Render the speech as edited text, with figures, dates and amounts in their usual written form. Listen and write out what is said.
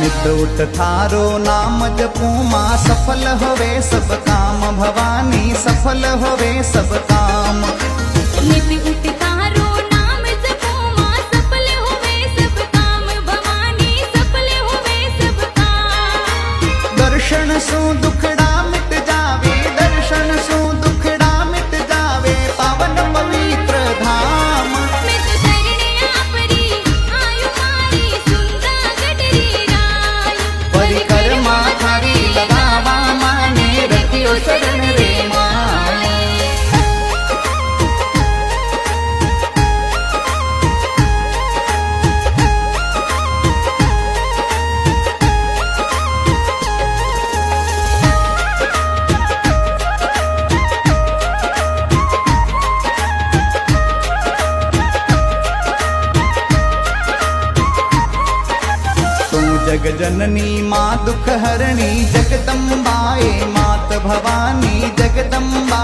नित उठ थारो नाम जपू माँ सफल होवे सब काम भवानी सफल होवे सब काम। नित उठ तारो नाम जपो माँ सफल होवे सब काम भवानी सफल होवे सब काम। दर्शन सु दुखड़ा मिट जावे दर्शन सु दुखड़ा मिट जावे पावन पवित्र धाम। मैं तो शरणे आपरी आयु मारी सुंदर गडरी राय। परिक्रमा थारी लगावा माने रखियो शरण रे माए। जग जननी माँ दुख हरणी जगदम्बाए मात भवानी जगदम्बा